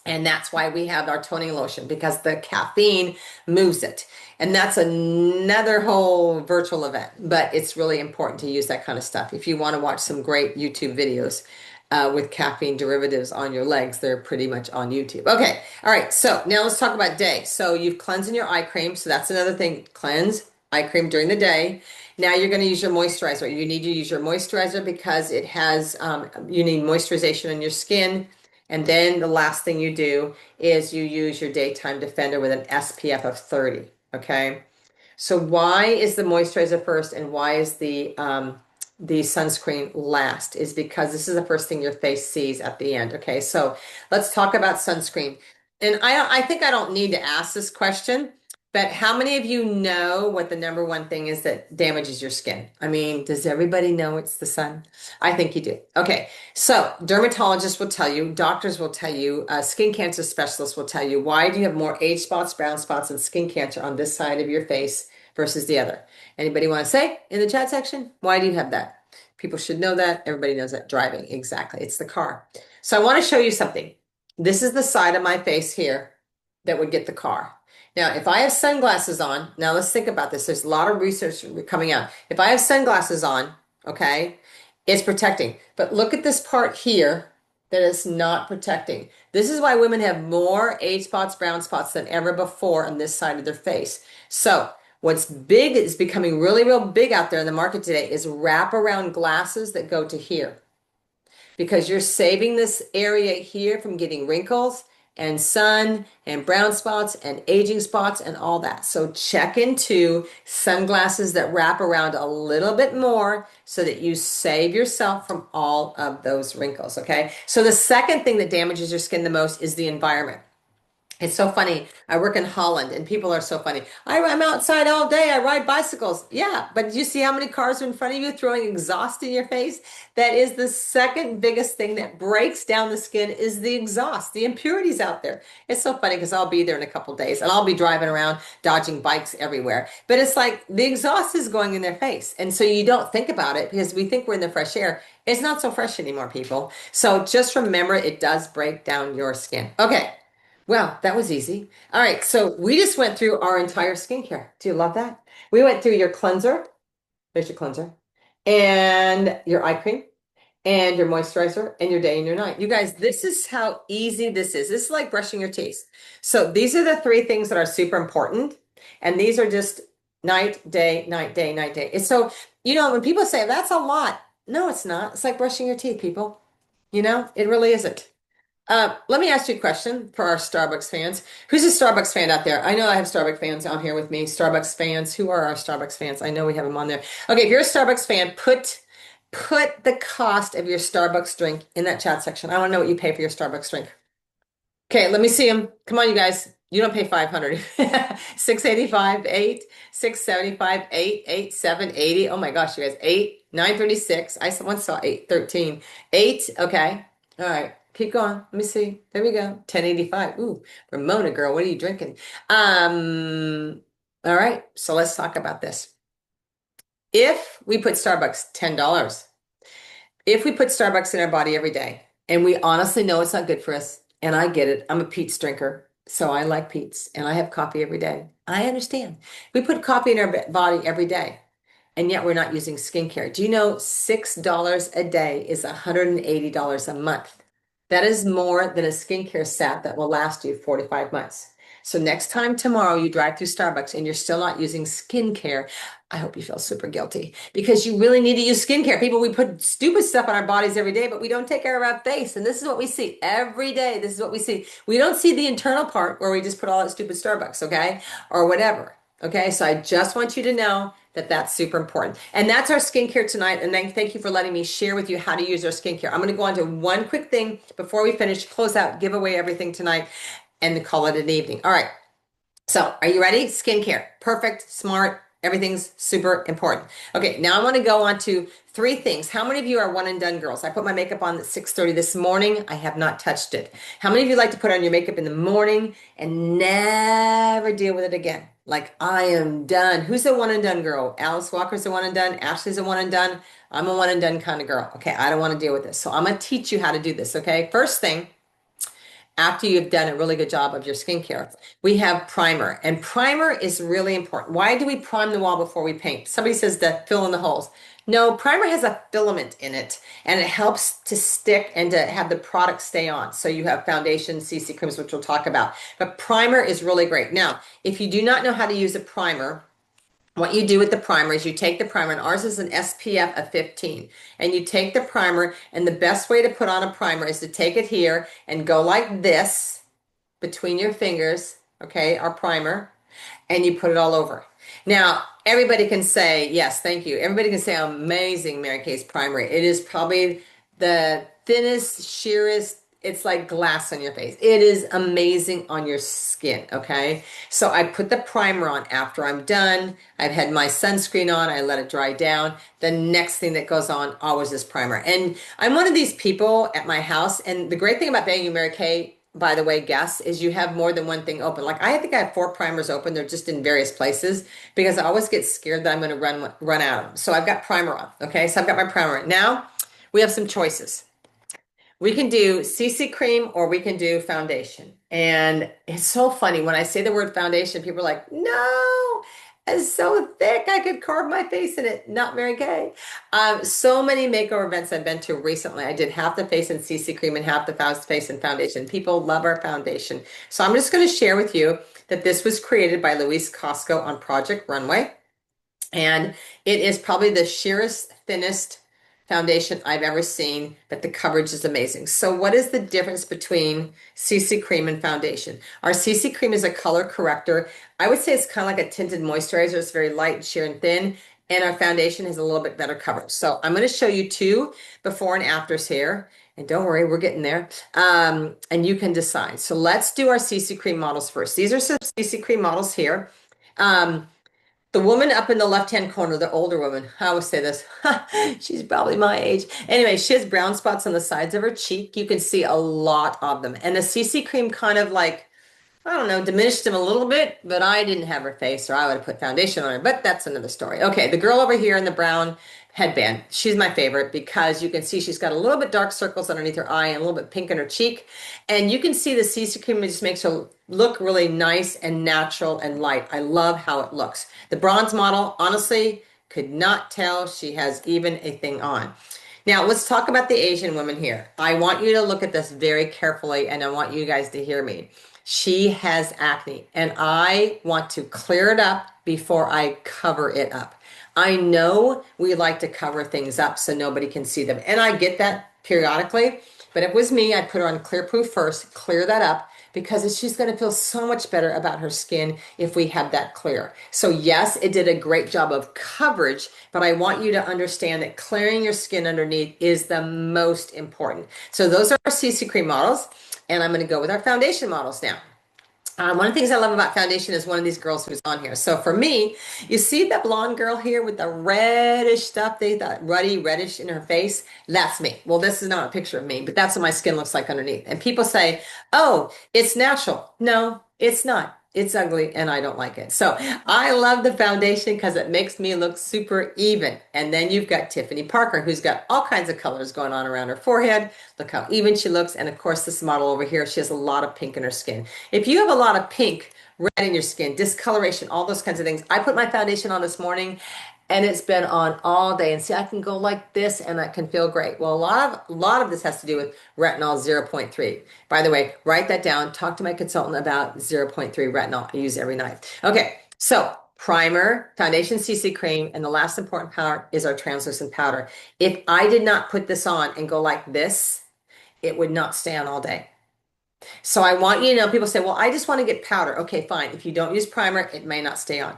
And that's why we have our toning lotion, because the caffeine moves it. And that's another whole virtual event, but it's really important to use that kind of stuff. If you want to watch some great YouTube videos with caffeine derivatives on your legs, they're pretty much on YouTube. Okay, all right, so now let's talk about day. So you've cleansed in your eye cream, so that's another thing, cleanse eye cream during the day. Now you're going to use your moisturizer. You need to use your moisturizer because it has, you need moisturization on your skin. And then the last thing you do is you use your daytime defender with an SPF of 30. Okay. So why is the moisturizer first and why is the sunscreen last? Is because this is the first thing your face sees at the end. Okay. So let's talk about sunscreen. And I think I don't need to ask this question, but how many of you know what the number one thing is that damages your skin? I mean, does everybody know it's the sun? I think you do. Okay. So dermatologists will tell you, doctors will tell you, skin cancer specialists will tell you, why do you have more age spots, brown spots, and skin cancer on this side of your face versus the other? Anybody want to say in the chat section? Why do you have that? People should know that. Everybody knows that. Driving. Exactly. It's the car. So I want to show you something. This is the side of my face here that would get the car. Now, if I have sunglasses on, now let's think about this. There's a lot of research coming out. If I have sunglasses on, okay, it's protecting. But look at this part here that is not protecting. This is why women have more age spots, brown spots than ever before on this side of their face. So what's big is becoming really, real big out there in the market today is wraparound glasses that go to here. Because you're saving this area here from getting wrinkles and sun and brown spots and aging spots and all that. So check into sunglasses that wrap around a little bit more so that you save yourself from all of those wrinkles, okay? So the second thing that damages your skin the most is the environment. It's so funny. I work in Holland and people are so funny. I'm outside all day. I ride bicycles. Yeah, but do you see how many cars are in front of you throwing exhaust in your face? That is the second biggest thing that breaks down the skin is the exhaust, the impurities out there. It's so funny because I'll be there in a couple days and I'll be driving around dodging bikes everywhere. But it's like the exhaust is going in their face. And so you don't think about it because we think we're in the fresh air. It's not so fresh anymore, people. So just remember it does break down your skin. Okay. Well, that was easy. All right, so we just went through our entire skincare. Do you love that? We went through your cleanser, there's your cleanser, and your eye cream, and your moisturizer, and your day and your night. You guys, this is how easy this is. This is like brushing your teeth. So these are the three things that are super important, and these are just night, day, night, day, night, day. It's so, when people say that's a lot, no, it's not. It's like brushing your teeth, people. It really isn't. Let me ask you a question for our Starbucks fans. Who's a Starbucks fan out there? I know I have Starbucks fans on here with me. Starbucks fans. Who are our Starbucks fans? I know we have them on there. Okay, if you're a Starbucks fan, put the cost of your Starbucks drink in that chat section. I want to know what you pay for your Starbucks drink. Okay, let me see them. Come on, you guys. You don't pay 500. 685, 8, 675, 8, 8, 7, 80. Oh my gosh, you guys. 8, 936. I once saw 813. 8, okay. All right. Keep going. Let me see. There we go. 1085. Ooh, Ramona girl, what are you drinking? All right. So let's talk about this. If we put Starbucks, $10. If we put Starbucks in our body every day, and we honestly know it's not good for us, and I get it. I'm a Pete's drinker, so I like Pete's, and I have coffee every day. I understand. We put coffee in our body every day, and yet we're not using skincare. Do you know $6 a day is $180 a month? That is more than a skincare set that will last you 45 months. So next time tomorrow you drive through Starbucks and you're still not using skincare, I hope you feel super guilty because you really need to use skincare. People, we put stupid stuff on our bodies every day, but we don't take care of our face. And this is what we see every day. This is what we see. We don't see the internal part where we just put all that stupid Starbucks, okay? Or whatever. Okay, so I just want you to know that that's super important. And that's our skincare tonight. And then thank you for letting me share with you how to use our skincare. I'm going to go on to one quick thing before we finish, close out, give away everything tonight, and call it an evening. All right. So are you ready? Skincare. Perfect, smart, everything's super important. Okay, now I want to go on to 3 things. How many of you are one and done girls? I put my makeup on at 6:30 this morning. I have not touched it. How many of you like to put on your makeup in the morning and never deal with it again? Like, I am done. Who's a one and done girl? Alice Walker's a one and done. Ashley's a one and done. I'm a one and done kind of girl. Okay, I don't want to deal with this. So I'm going to teach you how to do this, okay? First thing, after you've done a really good job of your skincare. We have primer, and primer is really important. Why do we prime the wall before we paint? Somebody says to fill in the holes. No, primer has a filament in it, and it helps to stick and to have the product stay on. So you have foundation, CC creams, which we'll talk about. But primer is really great. Now, if you do not know how to use a primer, what you do with the primer is you take the primer, and ours is an SPF of 15, and you take the primer, and the best way to put on a primer is to take it here and go like this between your fingers, okay, our primer, and you put it all over. Now, everybody can say, yes, thank you. Everybody can say amazing Mary Kay's primer. It is probably the thinnest, sheerest, it's like glass on your face. It is amazing on your skin, okay? So I put the primer on after I'm done. I've had my sunscreen on. I let it dry down. The next thing that goes on always is primer. And I'm one of these people at my house, and the great thing about being Mary Kay, by the way, guests, is you have more than one thing open. Like I think I have 4 primers open. They're just in various places because I always get scared that I'm going to run out of them. So I've got primer on. Okay, so I've got my primer. Now we have some choices. We can do CC cream or we can do foundation. And it's so funny when I say the word foundation, people are like, no, it's so thick. I could carve my face in it. Not Mary Kay. So many makeover events I've been to recently. I did half the face in CC cream and half the face in foundation. People love our foundation. So I'm just going to share with you that this was created by Louise Costco on Project Runway. And it is probably the sheerest, thinnest foundation I've ever seen, but the coverage is amazing. So what is the difference between CC cream and foundation? Our CC cream is a color corrector. I would say it's kind of like a tinted moisturizer. It's very light, sheer, and thin. And our foundation has a little bit better coverage. So I'm going to show you 2 before and afters here. And don't worry, we're getting there. And you can decide. So let's do our CC cream models first. These are some CC cream models here. The woman up in the left-hand corner, the older woman, I always say this, she's probably my age. Anyway, she has brown spots on the sides of her cheek. You can see a lot of them. And the CC cream kind of like, I don't know, diminished them a little bit, but I didn't have her face or I would have put foundation on her, but that's another story. Okay, the girl over here in the brown headband, she's my favorite because you can see she's got a little bit dark circles underneath her eye and a little bit pink in her cheek. And you can see the CC cream just makes her look really nice and natural and light. I love how it looks. The bronze model, honestly, could not tell she has even a thing on. Now, let's talk about the Asian woman here. I want you to look at this very carefully, and I want you guys to hear me. She has acne, and I want to clear it up before I cover it up. I know we like to cover things up so nobody can see them, and I get that periodically, but if it was me, I'd put her on Clear Proof first, clear that up, because she's going to feel so much better about her skin if we have that clear. So yes, it did a great job of coverage, but I want you to understand that clearing your skin underneath is the most important. So those are our CC cream models, and I'm going to go with our foundation models now. One of the things I love about foundation is one of these girls who's on here. So for me, you see that blonde girl here with the reddish stuff, that ruddy reddish in her face? That's me. Well, this is not a picture of me, but that's what my skin looks like underneath. And people say, oh, it's natural. No, it's not. It's ugly and I don't like it. So I love the foundation because it makes me look super even. And then you've got Tiffany Parker, who's got all kinds of colors going on around her forehead. Look how even she looks. And of course, this model over here, she has a lot of pink in her skin. If you have a lot of pink, red in your skin, discoloration, all those kinds of things. I put my foundation on this morning and it's been on all day. And see, I can go like this and I can feel great. Well, a lot of this has to do with retinol 0.3. By the way, write that down. Talk to my consultant about 0.3 retinol I use every night. Okay, so primer, foundation, CC cream, and the last important part is our translucent powder. If I did not put this on and go like this, it would not stay on all day. So I want you to know, people say, well, I just want to get powder. Okay, fine. If you don't use primer, it may not stay on.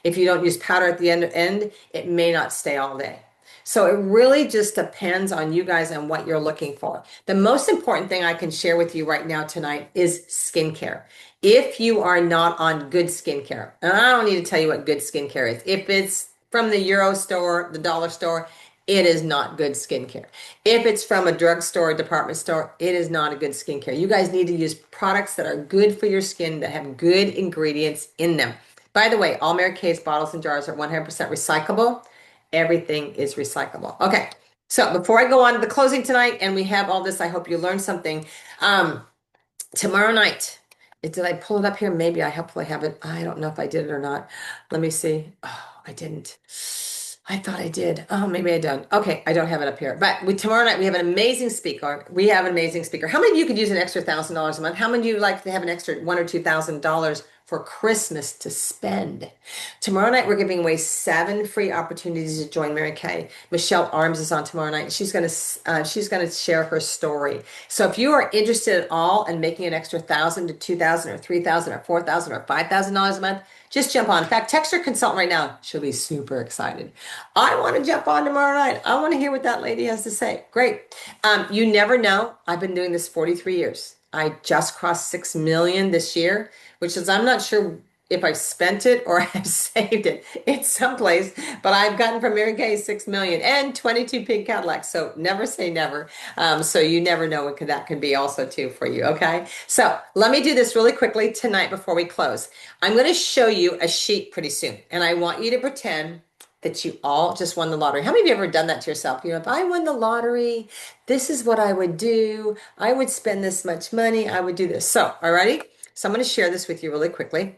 If you don't use powder at the end, it may not stay all day. So it really just depends on you guys and what you're looking for. The most important thing I can share with you right now tonight is skincare. If you are not on good skincare, and I don't need to tell you what good skincare is. If it's from the Euro store, the dollar store, it is not good skincare. If it's from a drugstore, department store, it is not a good skincare. You guys need to use products that are good for your skin, that have good ingredients in them. By the way, all Mary Kay's bottles and jars are 100% recyclable. Everything is recyclable. Okay, so before I go on to the closing tonight, and we have all this, I hope you learned something. tomorrow night. Did I pull it up here? Maybe I hopefully have it. I don't know if I did it or not. Let me see. Oh, I didn't. I thought I did. Oh, maybe I don't. Okay, I don't have it up here. But tomorrow night we have an amazing speaker. We have an amazing speaker. How many of you could use an extra $1,000 a month? How many of you like to have an extra $1,000 or $2,000 for Christmas to spend? Tomorrow night we're giving away 7 free opportunities to join Mary Kay. Michelle Arms is on tomorrow night. She's gonna share her story. So if you are interested at all in making an extra $1,000 to $2,000 or $3,000 or $4,000 or $5,000 a month, just jump on. In fact, text your consultant right now. She'll be super excited. I want to jump on tomorrow night. I want to hear what that lady has to say. Great. You never know. I've been doing this 43 years. I just crossed 6 million this year, which is, I'm not sure if I've spent it or I've saved it. It's someplace, but I've gotten from Mary Kay 6 million and 22 pink Cadillacs. So never say never. So you never know what that can be also too for you. Okay. So let me do this really quickly tonight before we close. I'm going to show you a sheet pretty soon, and I want you to pretend that you all just won the lottery. How many of you have ever done that to yourself? You know, if I won the lottery, this is what I would do. I would spend this much money. I would do this. So, all righty. So I'm going to share this with you really quickly.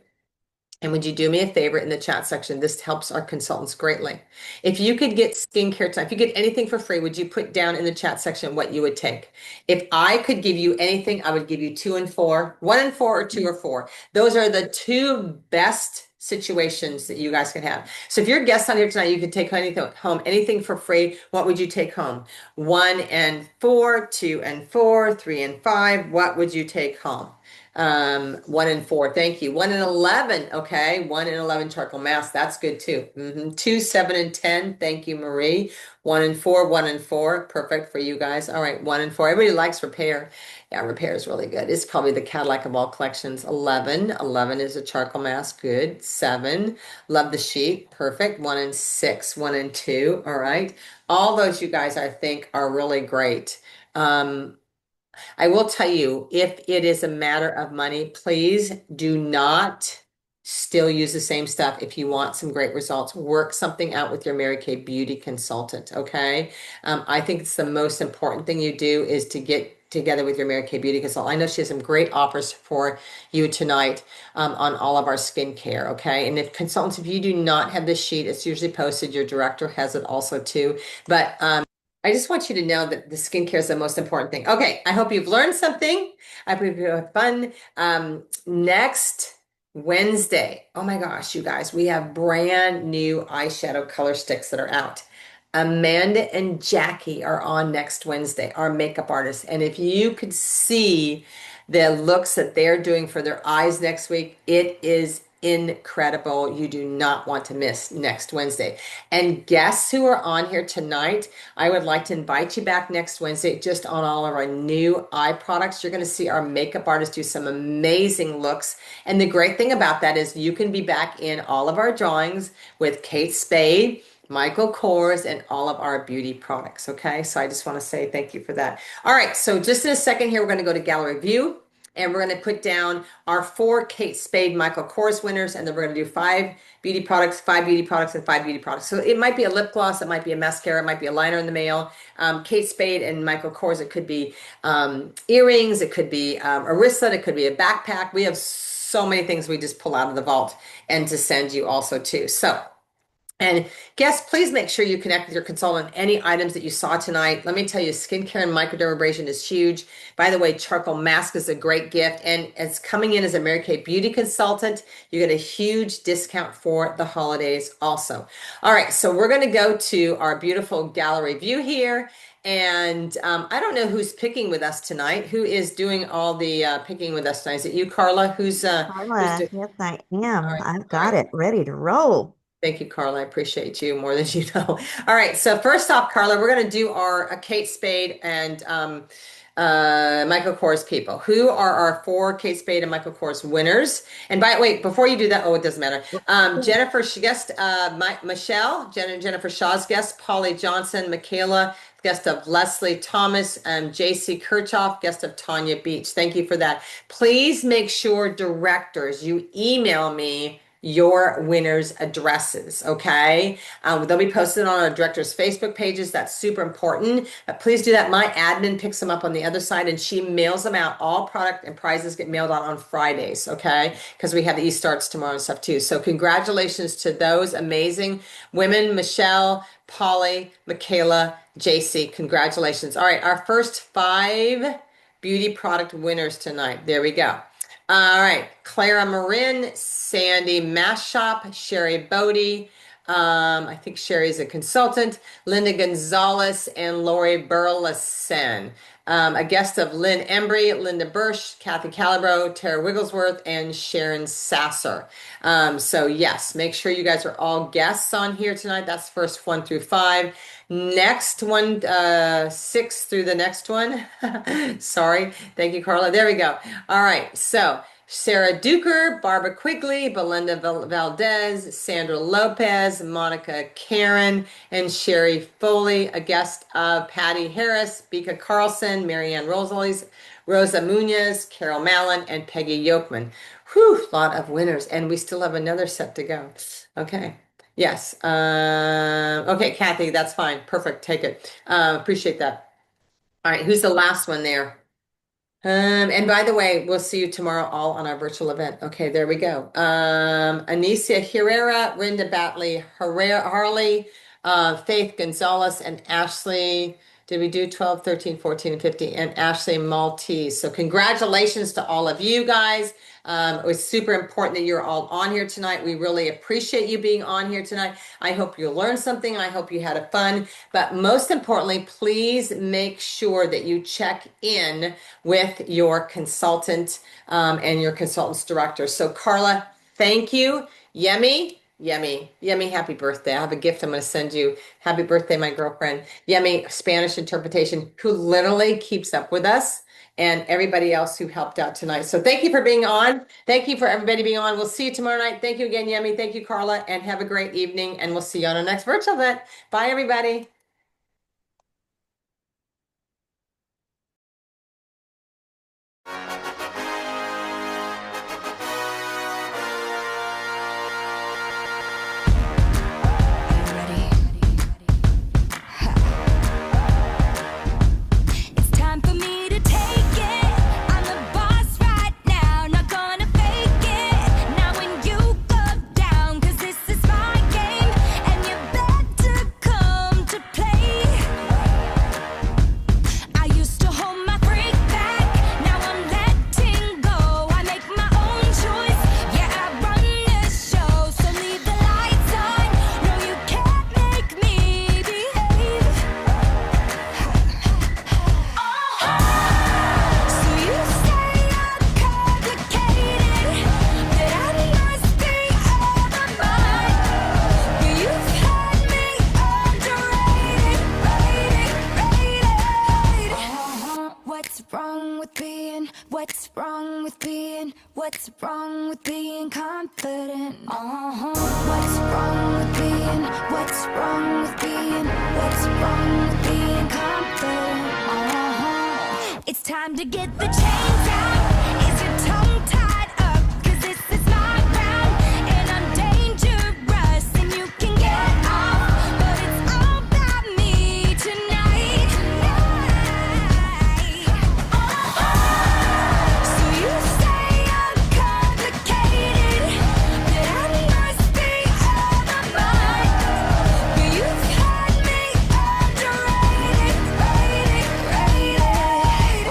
And would you do me a favor in the chat section? This helps our consultants greatly. If you could get skincare time, if you get anything for free, would you put down in the chat section what you would take? If I could give you anything, I would give you 2 and 4, 1 and 4, or 2 or 4. Those are the 2 best situations that you guys can have. So if you're a guest on here tonight, you could take anything home, anything for free. What would you take home? 1 and 4, 2 and 4, 3 and 5. What would you take home? 1 and 4. Thank you. 1 and 11. Okay. 1 and 11 charcoal mask. That's good too. 2, 7 and 10. Thank you, Marie. 1 and 4, 1 and 4. Perfect for you guys. All right. 1 and 4. Everybody likes repair. Yeah, repair is really good. It's probably the Cadillac of all collections. 11. 11 is a charcoal mask. Good. 7. Love the sheet. Perfect. 1 and 6. 1 and 2. All right. All those you guys, I think, are really great. I will tell you, if it is a matter of money, please do not still use the same stuff. If you want some great results, work something out with your Mary Kay beauty consultant. Okay. I think it's the most important thing you do is to get together with your Mary Kay beauty consultant. I know she has some great offers for you tonight on all of our skincare. Okay. And if consultants, if you do not have this sheet, it's usually posted. Your director has it also too. But I just want you to know that the skincare is the most important thing. Okay, I hope you've learned something. I hope you have fun. Next Wednesday, oh my gosh, you guys, we have brand new eyeshadow color sticks that are out. Amanda and Jackie are on next Wednesday, our makeup artists. And if you could see the looks that they're doing for their eyes next week, it is incredible. You do not want to miss next Wednesday. And guests who are on here tonight, I would like to invite you back next Wednesday just on all of our new eye products. You're going to see our makeup artists do some amazing looks. And the great thing about that is you can be back in all of our drawings with Kate Spade, Michael Kors, and all of our beauty products. Okay, so I just want to say thank you for that. All right, so just in a second here, we're going to go to gallery view. And we're going to put down our 4 Kate Spade Michael Kors winners, and then we're going to do 5 beauty products, 5 beauty products, and 5 beauty products. So it might be a lip gloss, it might be a mascara, it might be a liner in the mail. Kate Spade and Michael Kors, it could be earrings, it could be a wristlet, it could be a backpack. We have so many things we just pull out of the vault and to send you also too. So. And guests, please make sure you connect with your consultant on any items that you saw tonight. Let me tell you, skincare and microdermabrasion is huge. By the way, charcoal mask is a great gift. And it's coming in as a Mary Kay beauty consultant. You get a huge discount for the holidays also. All right, so we're going to go to our beautiful gallery view here. And I don't know who's picking with us tonight. Who is doing all the picking with us tonight? Is it you, Carla? Carla, yes, I am. All right, I've got it ready to roll. Thank you, Carla. I appreciate you more than you know. All right. So first off, Carla, we're going to do our Kate Spade and Michael Kors people. Who are our 4 Kate Spade and Michael Kors winners? And wait, before you do that, it doesn't matter. Jennifer guest, Michelle, Jennifer Shaw's guest, Polly Johnson, Michaela, guest of Leslie Thomas, and JC Kirchhoff, guest of Tanya Beach. Thank you for that. Please make sure, directors, you email me your winners' addresses, okay? They'll be posted on our director's Facebook pages. That's super important. Please do that. My admin picks them up on the other side and she mails them out. All product and prizes get mailed out on Fridays, okay? Because we have the e-starts tomorrow and stuff too. So congratulations to those amazing women, Michelle, Polly, Michaela, JC. Congratulations. All right, our first 5 beauty product winners tonight. There we go. All right, Clara Marin, Sandy Mashop, Sherry Bodie. I think Sherry's a consultant. Linda Gonzalez and Lori Burleson. A guest of Lynn Embry, Linda Bursch, Kathy Calabro, Tara Wigglesworth, and Sharon Sasser. So yes, make sure you guys are all guests on here tonight. That's first 1 through 5. Next one, 6 through the next one. Sorry. Thank you, Carla. There we go. All right. So Sarah Duker, Barbara Quigley, Belinda Valdez, Sandra Lopez, Monica Karen, and Sherry Foley, a guest of Patty Harris, Bika Carlson, Marianne Rosales, Rosa Munoz, Carol Mallon, and Peggy Yokman. Whew, lot of winners. And we still have another set to go. Okay. Yes. Okay, Kathy, that's fine. Perfect. Take it. Appreciate that. All right. Who's the last one there? And by the way, we'll see you tomorrow all on our virtual event. Okay, there we go. Anicia Herrera, Rinda Batley, Harley, Faith Gonzalez, and Ashley. Did we do 12, 13, 14, and 15? And Ashley Maltese. So congratulations to all of you guys. It was super important that you're all on here tonight. We really appreciate you being on here tonight. I hope you learned something. I hope you had a fun. But most importantly, please make sure that you check in with your consultant and your consultant's director. So Carla, thank you. Yemi, happy birthday. I have a gift I'm going to send you. Happy birthday, my girlfriend. Yemi, Spanish interpretation, who literally keeps up with us and everybody else who helped out tonight. So thank you for being on. Thank you for everybody being on. We'll see you tomorrow night. Thank you again, Yemi. Thank you, Carla, and have a great evening. And we'll see you on our next virtual event. Bye, everybody. What's wrong with being confident? What's wrong with being? What's wrong with being? What's wrong with being confident? It's time to get the chains out. Is your tongue tied up? 'Cause this is my ground and I'm dangerous and you can get off, but it's all about me tonight. So you say I'm complicated, that I must be out of my mind, but you've had me underrated, rated.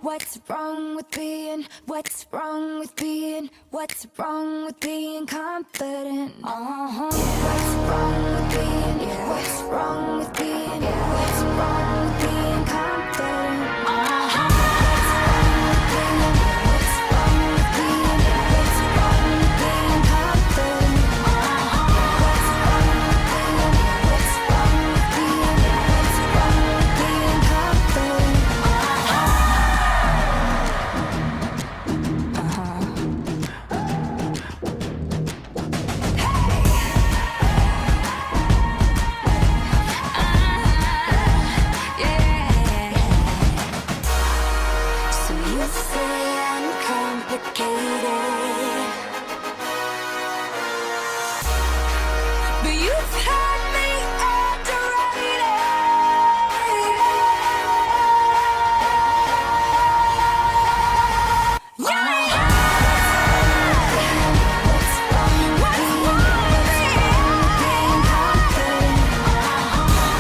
What's wrong with being? What's wrong with being? What's wrong with being confident? What's wrong with being? What's wrong with being? What's wrong with being confident? What's wrong with being? What's wrong with being confident? What's wrong with being? What's wrong with being? What's wrong with being confident? So you say I'm complicated,